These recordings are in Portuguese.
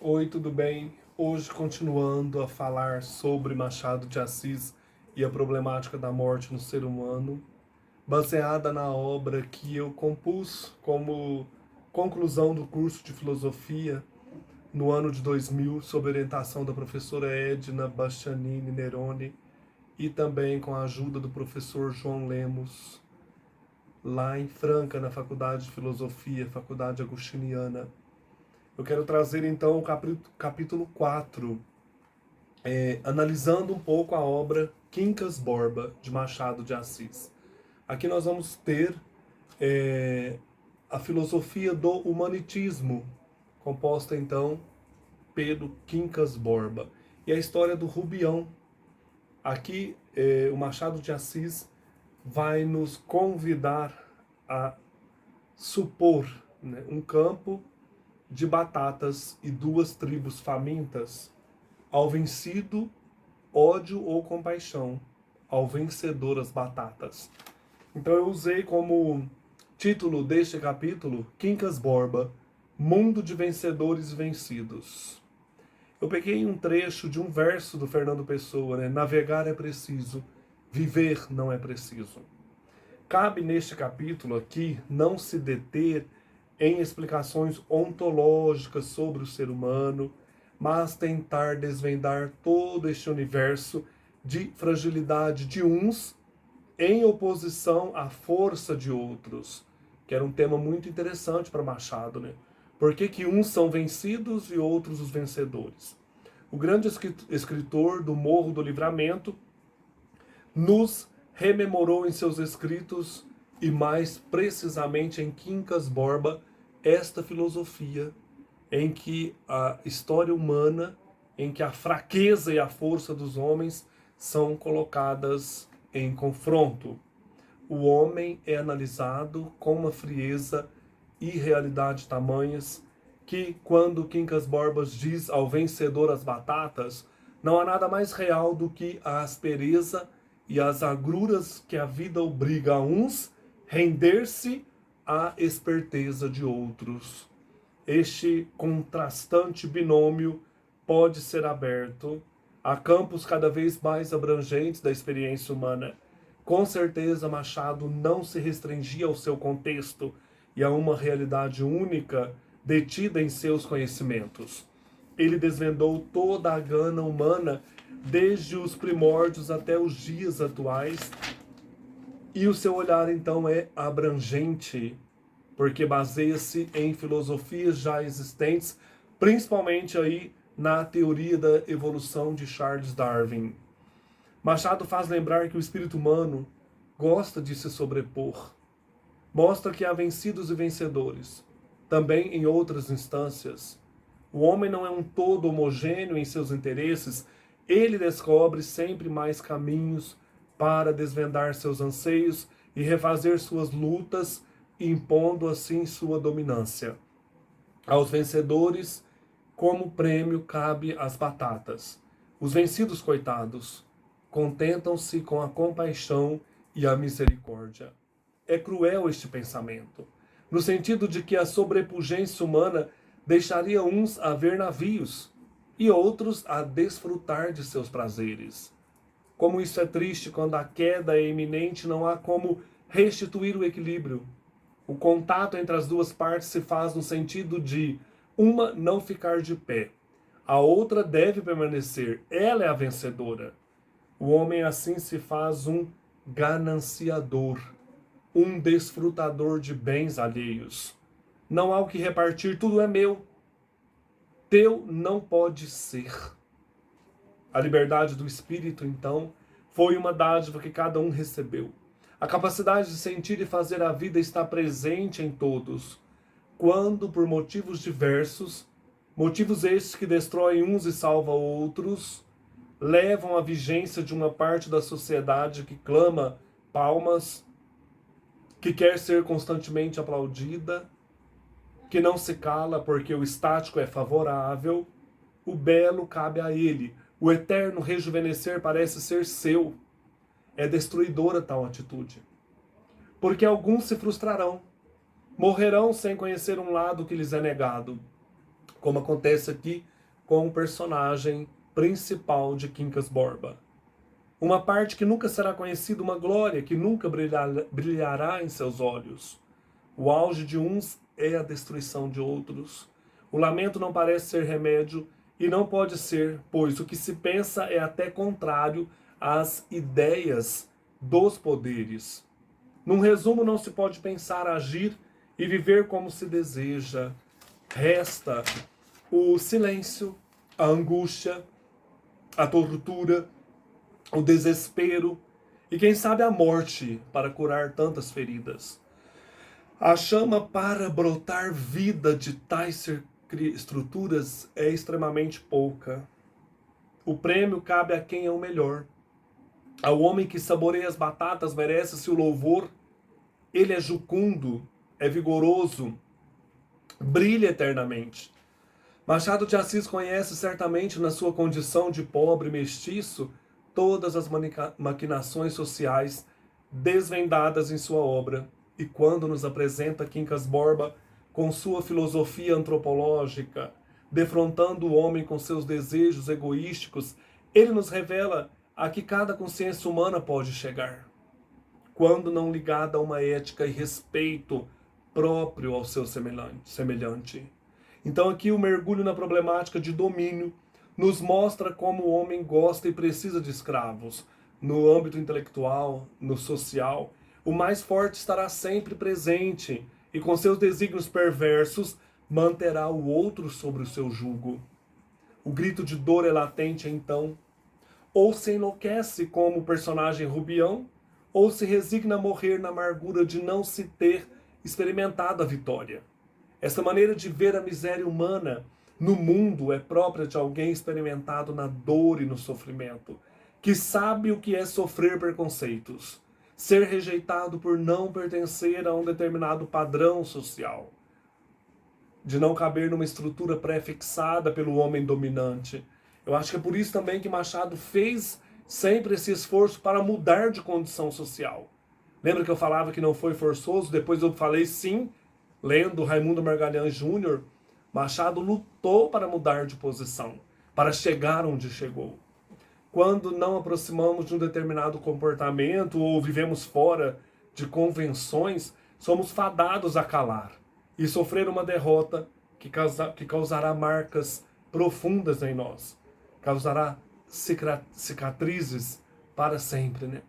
Oi, tudo bem? Hoje continuando a falar sobre Machado de Assis e a problemática da morte no ser humano, baseada na obra que eu compus como conclusão do curso de filosofia no ano de 2000, sob orientação da professora Edna Bastianini Neroni e também com a ajuda do professor João Lemos, lá em Franca, na Faculdade de Filosofia, Faculdade Agostiniana. Eu quero trazer então o capítulo 4, analisando um pouco a obra Quincas Borba, de Machado de Assis. Aqui nós vamos ter a filosofia do humanitismo, composta então pelo Quincas Borba, e a história do Rubião. Aqui o Machado de Assis vai nos convidar a supor, né, um campo de batatas e duas tribos famintas, ao vencido, ódio ou compaixão, ao vencedor as batatas. Então eu usei como título deste capítulo Quincas Borba, Mundo de Vencedores e Vencidos. Eu peguei um trecho de um verso do Fernando Pessoa, né? Navegar é preciso, viver não é preciso. Cabe neste capítulo aqui não se deter em explicações ontológicas sobre o ser humano, mas tentar desvendar todo este universo de fragilidade de uns em oposição à força de outros, que era um tema muito interessante para Machado, né? Por que que uns são vencidos e outros os vencedores? O grande escritor do Morro do Livramento nos rememorou em seus escritos, e mais precisamente em Quincas Borba, esta filosofia em que a história humana, em que a fraqueza e a força dos homens são colocadas em confronto. O homem é analisado com uma frieza e realidade tamanhas que, quando Quincas Borbas diz ao vencedor as batatas, não há nada mais real do que a aspereza e as agruras que a vida obriga a uns render-se à esperteza de outros. Este contrastante binômio pode ser aberto a campos cada vez mais abrangentes da experiência humana. Com certeza, Machado não se restringia ao seu contexto e a uma realidade única detida em seus conhecimentos. Ele desvendou toda a gana humana, desde os primórdios até os dias atuais, e o seu olhar então é abrangente, porque baseia-se em filosofias já existentes, principalmente aí na teoria da evolução de Charles Darwin. Machado faz lembrar que o espírito humano gosta de se sobrepor. Mostra que há vencidos e vencedores, também em outras instâncias. O homem não é um todo homogêneo em seus interesses, ele descobre sempre mais caminhos para desvendar seus anseios e refazer suas lutas, impondo assim sua dominância. Aos vencedores, como prêmio, cabe as batatas. Os vencidos, coitados, contentam-se com a compaixão e a misericórdia. É cruel este pensamento, no sentido de que a sobrepujência humana deixaria uns a ver navios e outros a desfrutar de seus prazeres. Como isso é triste quando a queda é iminente, não há como restituir o equilíbrio. O contato entre as duas partes se faz no sentido de uma não ficar de pé, a outra deve permanecer, ela é a vencedora. O homem assim se faz um gananciador, um desfrutador de bens alheios. Não há o que repartir, tudo é meu. Teu não pode ser. A liberdade do espírito, então, foi uma dádiva que cada um recebeu. A capacidade de sentir e fazer a vida está presente em todos, quando, por motivos diversos, motivos estes que destroem uns e salvam outros, levam à vigência de uma parte da sociedade que clama palmas, que quer ser constantemente aplaudida, que não se cala porque o estático é favorável, o belo cabe a ele, o eterno rejuvenescer parece ser seu. É destruidora tal atitude. Porque alguns se frustrarão, morrerão sem conhecer um lado que lhes é negado, como acontece aqui com o personagem principal de Quincas Borba. Uma parte que nunca será conhecida, uma glória que nunca brilhará em seus olhos. O auge de uns é a destruição de outros. O lamento não parece ser remédio e não pode ser, pois o que se pensa é até contrário às ideias dos poderes. Num resumo, não se pode pensar, agir e viver como se deseja. Resta o silêncio, a angústia, a tortura, o desespero e, quem sabe, a morte para curar tantas feridas. A chama para brotar vida de tais estruturas é extremamente pouca. O prêmio cabe a quem é o melhor. Ao homem que saboreia as batatas merece-se o louvor. Ele é jucundo, é vigoroso, brilha eternamente. Machado de Assis conhece certamente, na sua condição de pobre mestiço, todas as maquinações sociais desvendadas em sua obra. E quando nos apresenta Quincas Borba com sua filosofia antropológica, defrontando o homem com seus desejos egoísticos, ele nos revela a que cada consciência humana pode chegar, quando não ligada a uma ética e respeito próprio ao seu semelhante. Então aqui o mergulho na problemática de domínio nos mostra como o homem gosta e precisa de escravos. No âmbito intelectual, no social, o mais forte estará sempre presente e com seus desígnios perversos manterá o outro sobre o seu jugo. O grito de dor é latente então, ou se enlouquece como o personagem Rubião, ou se resigna a morrer na amargura de não se ter experimentado a vitória. Essa maneira de ver a miséria humana no mundo é própria de alguém experimentado na dor e no sofrimento, que sabe o que é sofrer preconceitos, ser rejeitado por não pertencer a um determinado padrão social, de não caber numa estrutura pré-fixada pelo homem dominante. Eu acho que é por isso também que Machado fez sempre esse esforço para mudar de condição social. Lembra que eu falava que não foi forçoso? Depois eu falei sim, lendo Raimundo Magalhães Júnior, Machado lutou para mudar de posição, para chegar onde chegou. Quando não aproximamos de um determinado comportamento ou vivemos fora de convenções, somos fadados a calar e sofrer uma derrota que causará marcas profundas em nós, causará cicatrizes para sempre, né?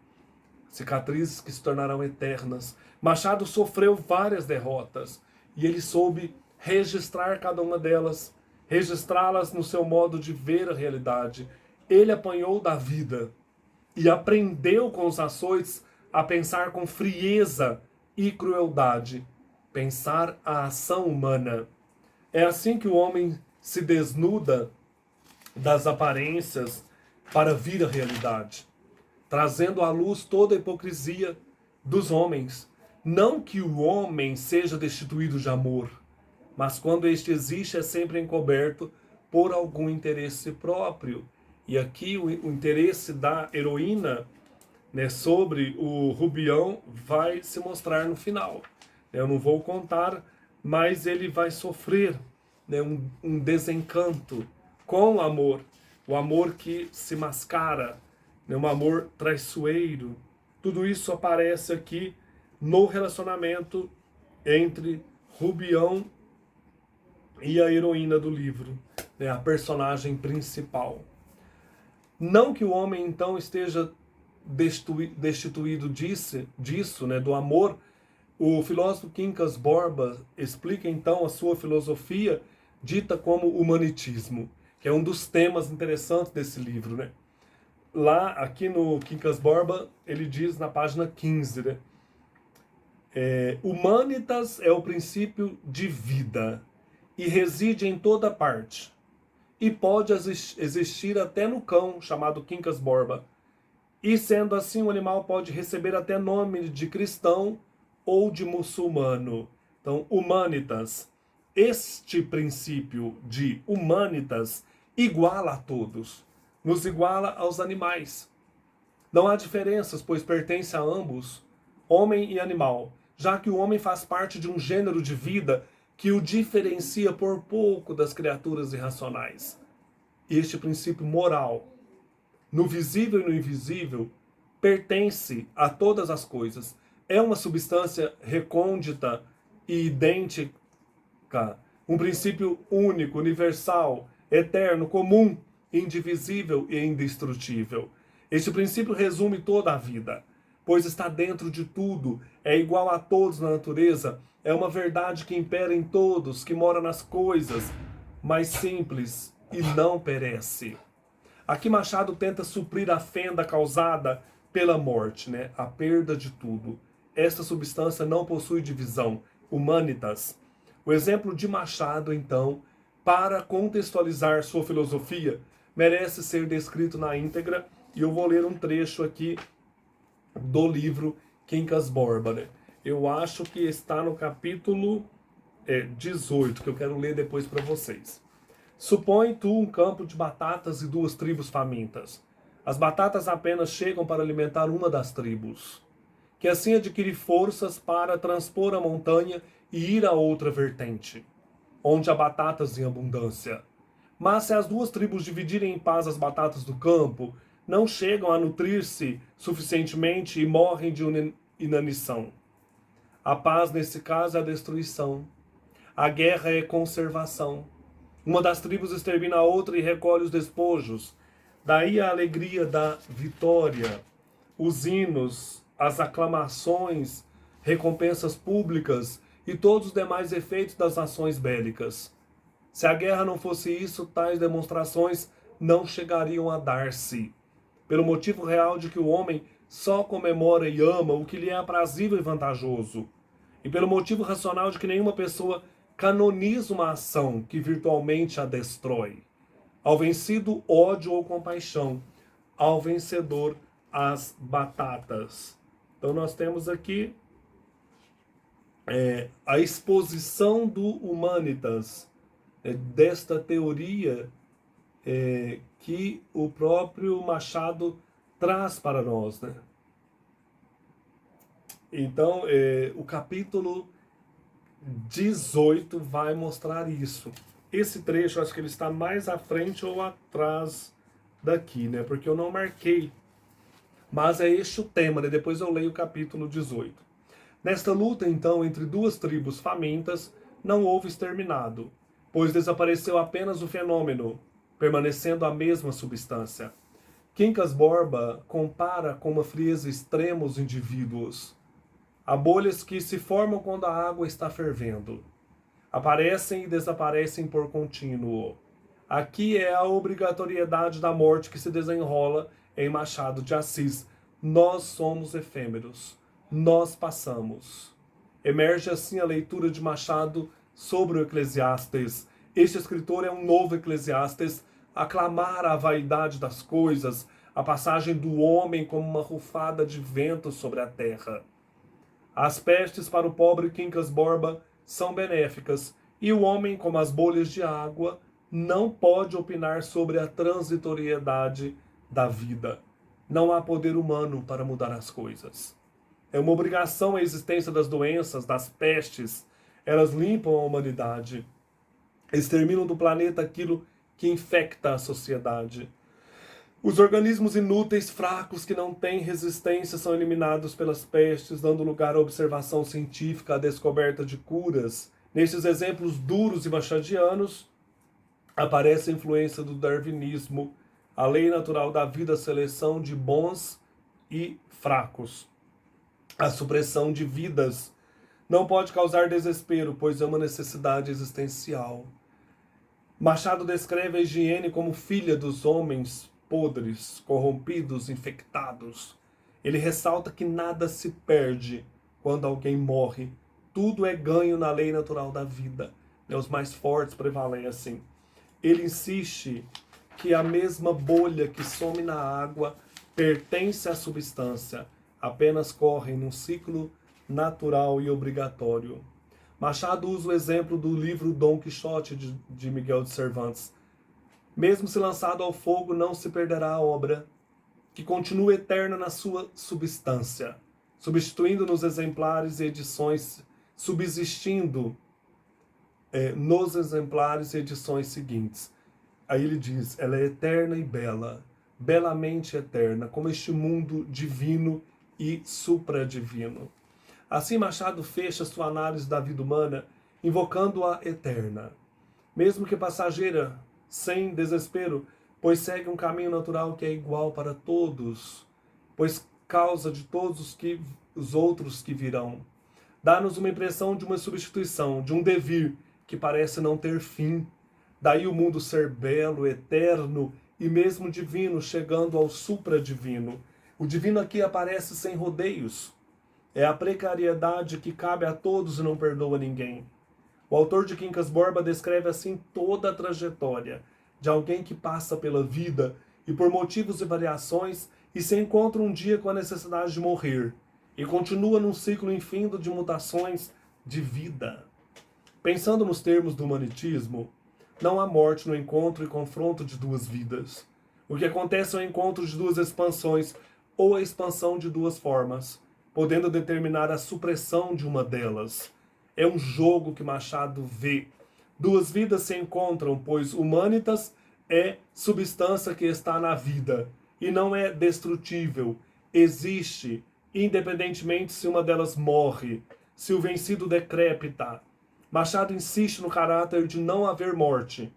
Cicatrizes que se tornarão eternas. Machado sofreu várias derrotas e ele soube registrar cada uma delas, registrá-las no seu modo de ver a realidade. Ele apanhou da vida e aprendeu com os açoites a pensar com frieza e crueldade, pensar a ação humana. É assim que o homem se desnuda das aparências para vir à realidade, trazendo à luz toda a hipocrisia dos homens. Não que o homem seja destituído de amor, mas quando este existe é sempre encoberto por algum interesse próprio. E aqui o interesse da heroína, né, sobre o Rubião vai se mostrar no final. Eu não vou contar, mas ele vai sofrer, né, um desencanto com o amor que se mascara, né, um amor traiçoeiro. Tudo isso aparece aqui no relacionamento entre Rubião e a heroína do livro, né, a personagem principal. Não que o homem então esteja destituído disso, né, do amor. O filósofo Quincas Borba explica então a sua filosofia dita como humanitismo, que é um dos temas interessantes desse livro, né? Lá, aqui no Quincas Borba, ele diz na página 15, né? Humanitas é o princípio de vida e reside em toda parte. E pode existir até no cão, chamado Quincas Borba. E sendo assim, o animal pode receber até nome de cristão ou de muçulmano. Então, humanitas. Este princípio de humanitas iguala a todos. Nos iguala aos animais. Não há diferenças, pois pertence a ambos, homem e animal, já que o homem faz parte de um gênero de vida que o diferencia por pouco das criaturas irracionais. este princípio moral, no visível e no invisível, pertence a todas as coisas. É uma substância recôndita e idêntica, um princípio único, universal, eterno, comum, indivisível e indestrutível. Este princípio resume toda a vida, pois está dentro de tudo, é igual a todos na natureza, é uma verdade que impera em todos, que mora nas coisas, mais simples e não perece. Aqui Machado tenta suprir a fenda causada pela morte, né? A perda de tudo. Esta substância não possui divisão, humanitas. O exemplo de Machado, então, para contextualizar sua filosofia, merece ser descrito na íntegra, e eu vou ler um trecho aqui do livro Quincas Borba, né? Eu acho que está no capítulo 18, que eu quero ler depois para vocês. Supõe tu um campo de batatas e 2 tribos famintas. As batatas apenas chegam para alimentar uma das tribos, que assim adquire forças para transpor a montanha e ir a outra vertente, onde há batatas em abundância. Mas se as 2 tribos dividirem em paz as batatas do campo, não chegam a nutrir-se suficientemente e morrem de inanição. A paz, nesse caso, é a destruição. A guerra é conservação. Uma das tribos extermina a outra e recolhe os despojos. Daí a alegria da vitória, os hinos, as aclamações, recompensas públicas e todos os demais efeitos das ações bélicas. Se a guerra não fosse isso, tais demonstrações não chegariam a dar-se, pelo motivo real de que o homem só comemora e ama o que lhe é aprazível e vantajoso, e pelo motivo racional de que nenhuma pessoa canoniza uma ação que virtualmente a destrói. Ao vencido, ódio ou compaixão. Ao vencedor, as batatas. Então nós temos aqui a exposição do Humanitas, desta teoria que o próprio Machado traz para nós, né? Então, o capítulo 18 vai mostrar isso. Esse trecho, acho que ele está mais à frente ou atrás daqui, né? Porque eu não marquei. Mas é este o tema, né? Depois eu leio o capítulo 18. Nesta luta, então, entre 2 tribos famintas, não houve exterminado, pois desapareceu apenas o fenômeno, permanecendo a mesma substância. Quincas Borba compara com uma frieza extrema os indivíduos. Há bolhas que se formam quando a água está fervendo. Aparecem e desaparecem por contínuo. Aqui é a obrigatoriedade da morte que se desenrola em Machado de Assis. Nós somos efêmeros. Nós passamos. Emerge assim a leitura de Machado sobre o Eclesiastes. Este escritor é um novo Eclesiastes, a clamar a vaidade das coisas, a passagem do homem como uma rufada de vento sobre a terra. As pestes para o pobre Quincas Borba são benéficas, e o homem, como as bolhas de água, não pode opinar sobre a transitoriedade da vida. Não há poder humano para mudar as coisas. É uma obrigação a existência das doenças, das pestes. Elas limpam a humanidade, exterminam do planeta aquilo que infecta a sociedade. Os organismos inúteis, fracos, que não têm resistência, são eliminados pelas pestes, dando lugar à observação científica, à descoberta de curas. Nestes exemplos duros e machadianos, aparece a influência do darwinismo, a lei natural da vida, a seleção de bons e fracos. A supressão de vidas não pode causar desespero, pois é uma necessidade existencial. Machado descreve a higiene como filha dos homens podres, corrompidos, infectados. Ele ressalta que nada se perde quando alguém morre. Tudo é ganho na lei natural da vida. Os mais fortes prevalecem. Ele insiste que a mesma bolha que some na água pertence à substância, apenas corre num ciclo natural e obrigatório. Machado usa o exemplo do livro Dom Quixote de Miguel de Cervantes. Mesmo se lançado ao fogo, não se perderá a obra, que continua eterna na sua substância, substituindo nos exemplares e edições, subsistindo nos exemplares e edições seguintes. Aí ele diz, ela é eterna e bela, belamente eterna, como este mundo divino e supradivino. Assim Machado fecha sua análise da vida humana, invocando-a eterna, mesmo que passageira, sem desespero, pois segue um caminho natural que é igual para todos, pois causa de todos os outros que virão. Dá-nos uma impressão de uma substituição, de um devir que parece não ter fim. Daí o mundo ser belo, eterno e mesmo divino, chegando ao supradivino. O divino aqui aparece sem rodeios. É a precariedade que cabe a todos e não perdoa ninguém. O autor de Quincas Borba descreve assim toda a trajetória de alguém que passa pela vida e por motivos e variações e se encontra um dia com a necessidade de morrer e continua num ciclo infindo de mutações de vida. Pensando nos termos do humanitismo, não há morte no encontro e confronto de duas vidas. O que acontece é o encontro de duas expansões ou a expansão de duas formas, podendo determinar a supressão de uma delas. É um jogo que Machado vê. Duas vidas se encontram, pois humanitas é substância que está na vida e não é destrutível. Existe, independentemente se uma delas morre, se o vencido decrépita. Machado insiste no caráter de não haver morte,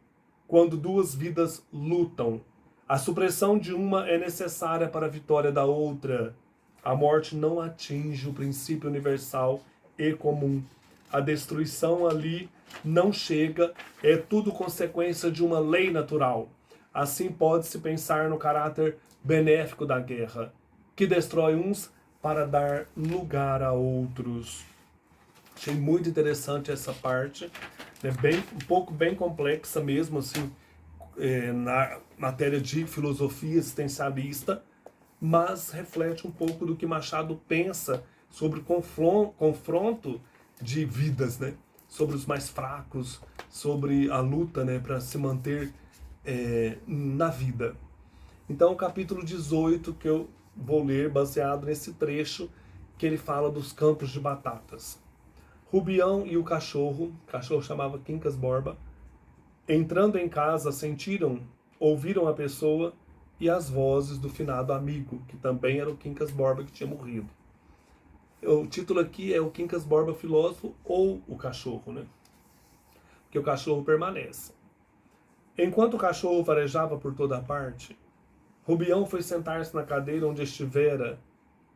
quando duas vidas lutam. A supressão de uma é necessária para a vitória da outra. A morte não atinge o princípio universal e comum. A destruição ali não chega, é tudo consequência de uma lei natural. Assim pode-se pensar no caráter benéfico da guerra, que destrói uns para dar lugar a outros. Achei muito interessante essa parte, né? Um pouco bem complexa mesmo, assim, na matéria de filosofia existencialista, mas reflete um pouco do que Machado pensa sobre o confronto de vidas, né? Sobre os mais fracos, sobre a luta, né, para se manter na vida. Então, o capítulo 18 que eu vou ler baseado nesse trecho que ele fala dos campos de batatas. Rubião e o cachorro chamava Quincas Borba, entrando em casa ouviram a pessoa e as vozes do finado amigo, que também era o Quincas Borba que tinha morrido. O título aqui é o Quincas Borba filósofo ou o cachorro, né? Porque o cachorro permanece. Enquanto o cachorro farejava por toda parte, Rubião foi sentar-se na cadeira onde estivera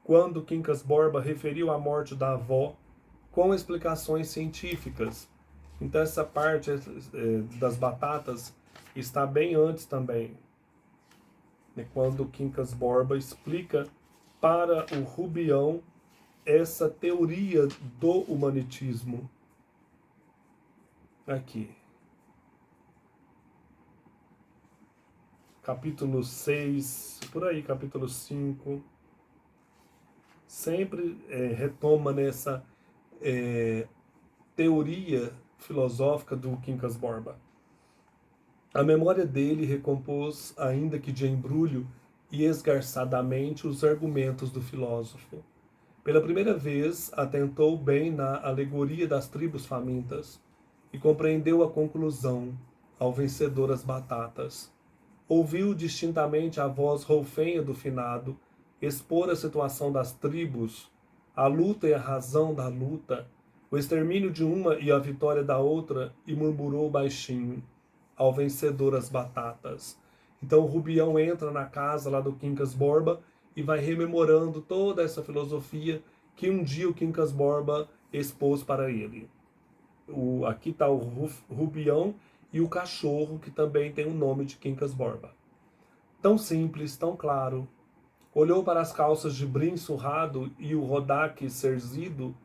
quando Quincas Borba referiu a morte da avó com explicações científicas. Então essa parte das batatas está bem antes também, quando Quincas Borba explica para o Rubião essa teoria do humanitismo. Aqui. Capítulo 6, por aí, capítulo 5. Sempre retoma nessa teoria filosófica do Quincas Borba. A memória dele recompôs, ainda que de embrulho e esgarçadamente, os argumentos do filósofo. Pela primeira vez, atentou bem na alegoria das tribos famintas e compreendeu a conclusão, ao vencedor as batatas. Ouviu distintamente a voz roufenha do finado expor a situação das tribos, a luta e a razão da luta, o extermínio de uma e a vitória da outra, e murmurou baixinho, ao vencedor as batatas. Então o Rubião entra na casa lá do Quincas Borba e vai rememorando toda essa filosofia que um dia o Quincas Borba expôs para ele. Aqui está o Rubião e o cachorro, que também tem o nome de Quincas Borba. Tão simples, tão claro. Olhou para as calças de brim surrado e o rodaque cerzido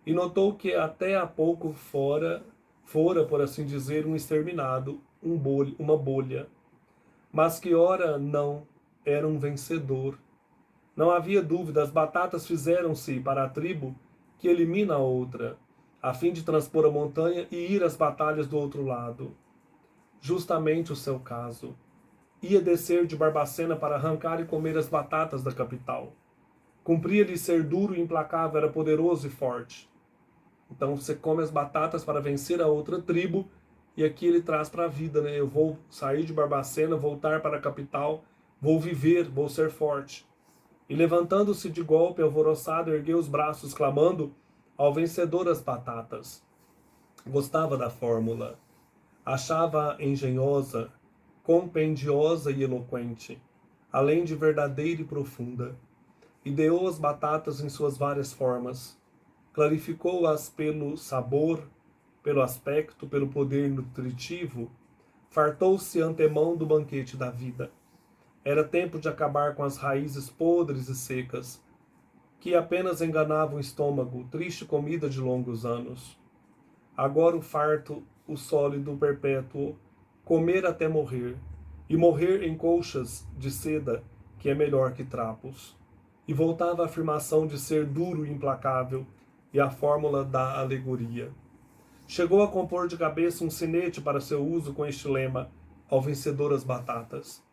e notou que até há pouco fora, por assim dizer, um exterminado, uma bolha. Mas que ora não, era um vencedor. Não havia dúvida, as batatas fizeram-se para a tribo que elimina a outra, a fim de transpor a montanha e ir às batalhas do outro lado. Justamente o seu caso. Ia descer de Barbacena para arrancar e comer as batatas da capital. Cumpria-lhe ser duro e implacável, era poderoso e forte. Então você come as batatas para vencer a outra tribo e aqui ele traz para a vida, né? Eu vou sair de Barbacena, voltar para a capital, vou viver, vou ser forte. E levantando-se de golpe, alvoroçado, ergueu os braços, clamando ao vencedor as batatas. Gostava da fórmula, achava-a engenhosa, compendiosa e eloquente, além de verdadeira e profunda. Ideou as batatas em suas várias formas, clarificou-as pelo sabor, pelo aspecto, pelo poder nutritivo, fartou-se antemão do banquete da vida. Era tempo de acabar com as raízes podres e secas, que apenas enganavam o estômago, triste comida de longos anos. Agora o farto, o sólido, o perpétuo, comer até morrer, e morrer em colchas de seda, que é melhor que trapos. E voltava a afirmação de ser duro e implacável, e a fórmula da alegoria. Chegou a compor de cabeça um sinete para seu uso com este lema: ao vencedor as batatas.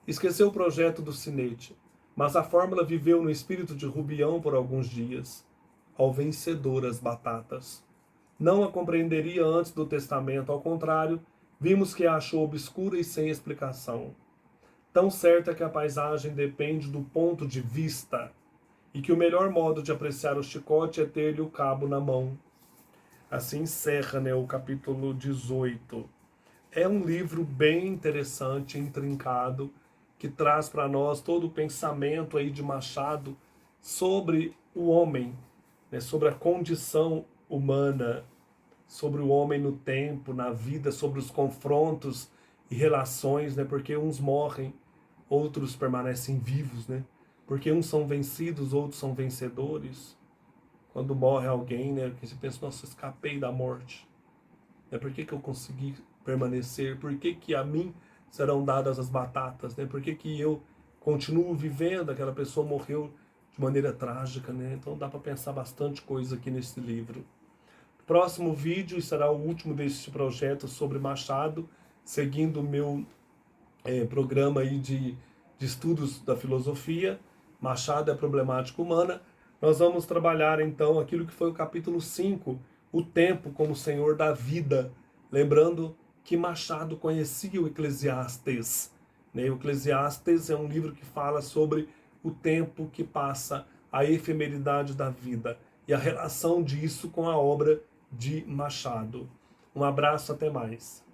Esqueceu o projeto do sinete, mas a fórmula viveu no espírito de Rubião por alguns dias. Ao vencedor as batatas. Não a compreenderia antes do testamento, ao contrário, vimos que a achou obscura e sem explicação. Tão certa que a paisagem depende do ponto de vista, e que o melhor modo de apreciar o chicote é ter-lhe o cabo na mão. Assim encerra, né, o capítulo 18. É um livro bem interessante, intrincado, que traz para nós todo o pensamento aí de Machado sobre o homem, né, sobre a condição humana, sobre o homem no tempo, na vida, sobre os confrontos e relações, né, porque uns morrem, outros permanecem vivos, né, porque uns são vencidos, outros são vencedores. Quando morre alguém, né, que você pensa, nossa, escapei da morte. Por que eu consegui permanecer? Por que a mim serão dadas as batatas? Né? Por que eu continuo vivendo? Aquela pessoa morreu de maneira trágica, né? Então dá para pensar bastante coisa aqui nesse livro. Próximo vídeo será o último deste projeto sobre Machado, seguindo o meu programa aí de estudos da filosofia. Machado é a problemática humana. Nós vamos trabalhar então aquilo que foi o capítulo 5, o tempo como senhor da vida. Lembrando que Machado conhecia o Eclesiastes, né? O Eclesiastes é um livro que fala sobre o tempo que passa, a efemeridade da vida e a relação disso com a obra de Machado. Um abraço, até mais.